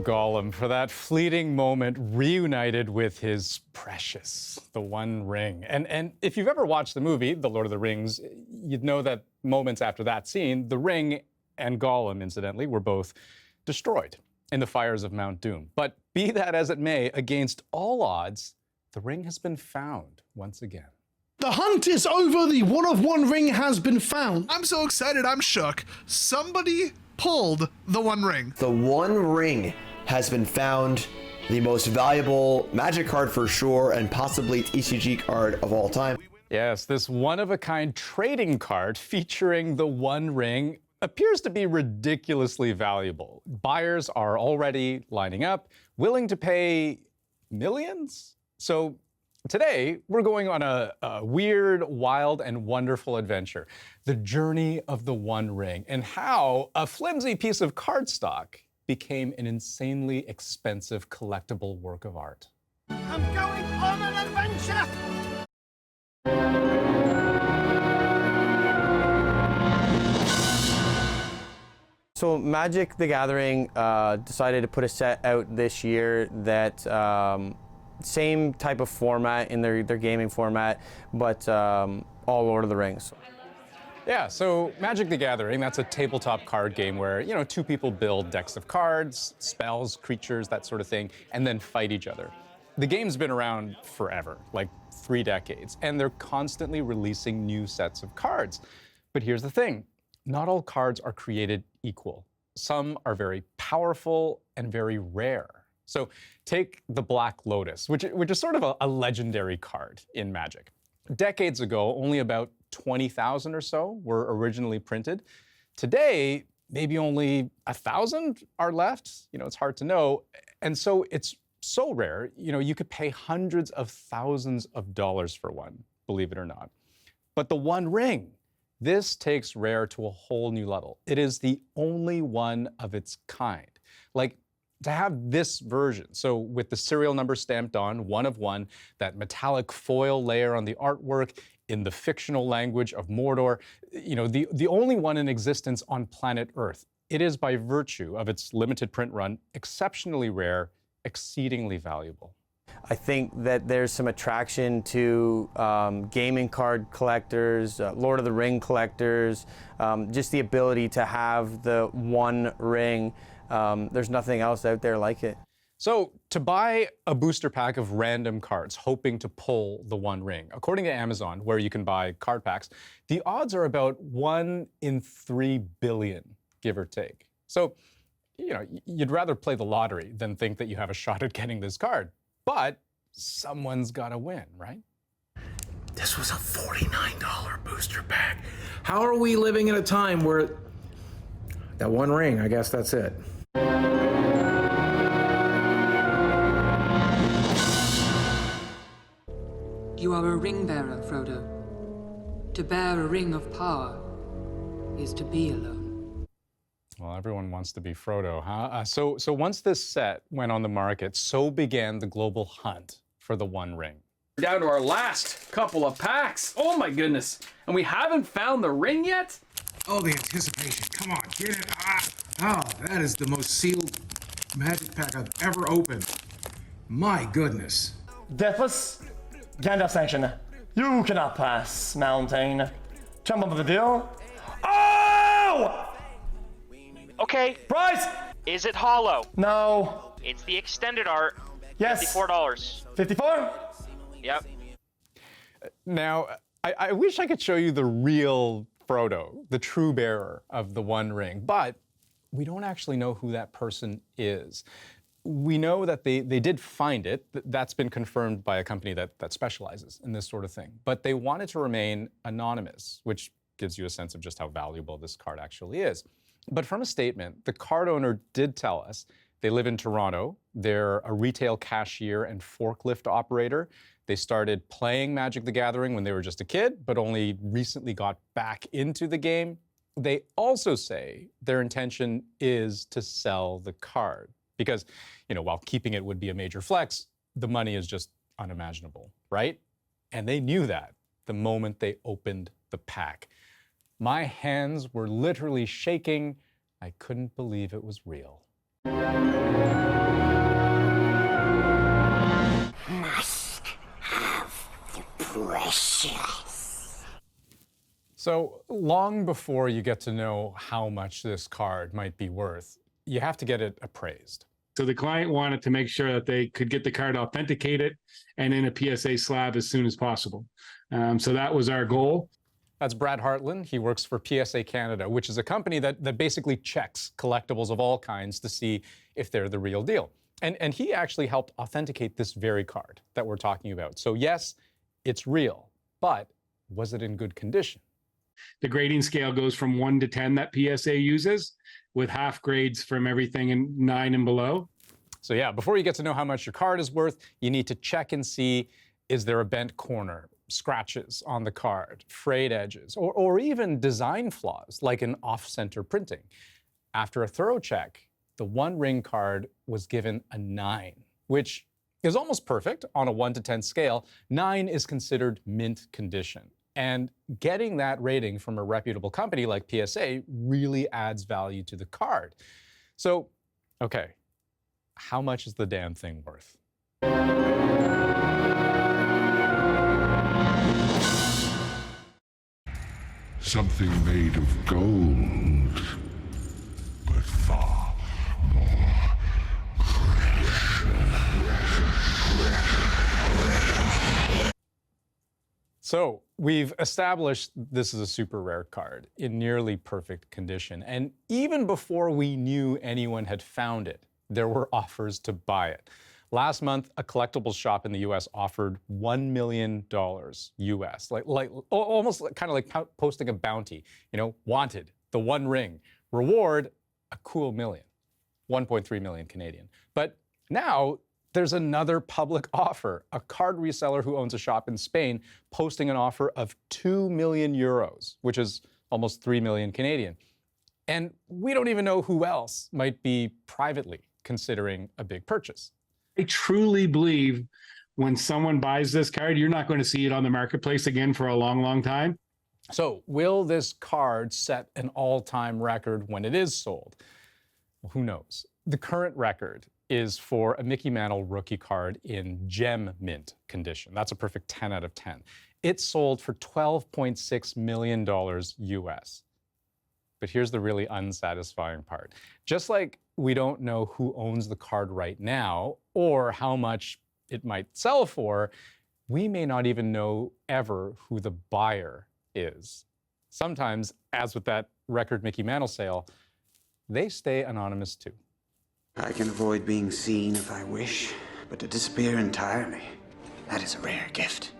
Gollum for that fleeting moment reunited with his precious, the One Ring. And if you've ever watched the movie, The Lord of the Rings, you'd know that moments after that scene, the ring and Gollum, incidentally, were both destroyed in the fires of Mount Doom. But be that as it may, against all odds, the ring has been found once again. The hunt is over. The one-of-one ring has been found. I'm so excited, I'm shook. Somebody pulled the One Ring. The One Ring has been found, the most valuable Magic card for sure, and possibly TCG card of all time. Yes, this one-of-a-kind trading card featuring the One Ring appears to be ridiculously valuable. Buyers are already lining up, willing to pay millions. So today, we're going on a weird, wild, and wonderful adventure. The journey of the One Ring and how a flimsy piece of cardstock became an insanely expensive collectible work of art. I'm going on an adventure! So Magic the Gathering decided to put a set out this year that same type of format in their gaming format, but all Lord of the Rings. Yeah, so Magic the Gathering, that's a tabletop card game where, you know, two people build decks of cards, spells, creatures, that sort of thing, and then fight each other. The game's been around forever, like 3 decades, and they're constantly releasing new sets of cards. But here's the thing, not all cards are created equal. Some are very powerful and very rare. So take the Black Lotus, which is sort of a legendary card in Magic. Decades ago, only about 20,000 or so were originally printed. Today, maybe only 1,000 are left. You know, it's hard to know. And so it's so rare, you know, you could pay hundreds of thousands of dollars for one, believe it or not. But the One Ring, this takes rare to a whole new level. It is the only one of its kind. Like, to have this version, so with the serial number stamped on, one of one, that metallic foil layer on the artwork, in the fictional language of Mordor, you know, the only one in existence on planet Earth. It is, by virtue of its limited print run, exceptionally rare, exceedingly valuable. I think that there's some attraction to gaming card collectors, Lord of the Ring collectors, just the ability to have the One Ring. There's nothing else out there like it. So to buy a booster pack of random cards, hoping to pull the One Ring, according to Amazon, where you can buy card packs, the odds are about 1 in 3 billion, give or take. So, you know, you'd rather play the lottery than think that you have a shot at getting this card. But someone's got to win, right? This was a $49 booster pack. How are we living in a time where that One Ring, I guess that's it. You are a ring bearer, Frodo. To bear a ring of power is to be alone. Well, everyone wants to be Frodo, huh? So once this set went on the market, so began the global hunt for the One Ring. Down to our last couple of packs. Oh my goodness. And we haven't found the ring yet? Oh, the anticipation. Come on, get it. Oh, that is the most sealed Magic pack I've ever opened. My goodness. Deathless, Gandalf sanction. You cannot pass, Mountain. Jump over the deal. Oh! Okay. Price! Is it hollow? No. It's the extended art. Yes. $54. 54? Yep. Now, I wish I could show you the real Frodo, the true bearer of the One Ring, but we don't actually know who that person is. We know that they did find it. That's been confirmed by a company that specializes in this sort of thing. But they wanted to remain anonymous, which gives you a sense of just how valuable this card actually is. But from a statement, the card owner did tell us they live in Toronto. They're a retail cashier and forklift operator. They started playing Magic the Gathering when they were just a kid, but only recently got back into the game. They also say their intention is to sell the card because, you know, while keeping it would be a major flex, the money is just unimaginable, right? And they knew that the moment they opened the pack. My hands were literally shaking. I couldn't believe it was real. Must have the precious. So long before you get to know how much this card might be worth, you have to get it appraised. So the client wanted to make sure that they could get the card authenticated and in a PSA slab as soon as possible. So that was our goal. That's Brad Hartland. He works for PSA Canada, which is a company that basically checks collectibles of all kinds to see if they're the real deal. And he actually helped authenticate this very card that we're talking about. So yes, it's real, but was it in good condition? The grading scale goes from 1 to 10 that PSA uses, with half grades from everything in 9 and below. So yeah, before you get to know how much your card is worth, you need to check and see, is there a bent corner, scratches on the card, frayed edges, or even design flaws like an off-center printing. After a thorough check, the One Ring card was given a 9, which is almost perfect on a 1 to 10 scale. 9 is considered mint condition. And getting that rating from a reputable company like PSA really adds value to the card. So, okay, how much is the damn thing worth? Something made of gold, but far more precious. So we've established this is a super rare card in nearly perfect condition. And even before we knew anyone had found it, there were offers to buy it. Last month, a collectibles shop in the US offered $1 million US, almost kind of like posting a bounty, wanted, the One Ring, reward, a cool million, 1.3 million Canadian. But now there's another public offer, a card reseller who owns a shop in Spain posting an offer of 2 million euros, which is almost 3 million Canadian. And we don't even know who else might be privately considering a big purchase. I truly believe when someone buys this card, you're not going to see it on the marketplace again for a long, long time. So will this card set an all-time record when it is sold? Well, who knows? The current record is for a Mickey Mantle rookie card in gem mint condition. That's a perfect 10 out of 10. It sold for $12.6 million US. But here's the really unsatisfying part. Just like we don't know who owns the card right now or how much it might sell for, we may not even know ever who the buyer is. Sometimes, as with that record Mickey Mantle sale, they stay anonymous too. I can avoid being seen if I wish, but to disappear entirely, that is a rare gift.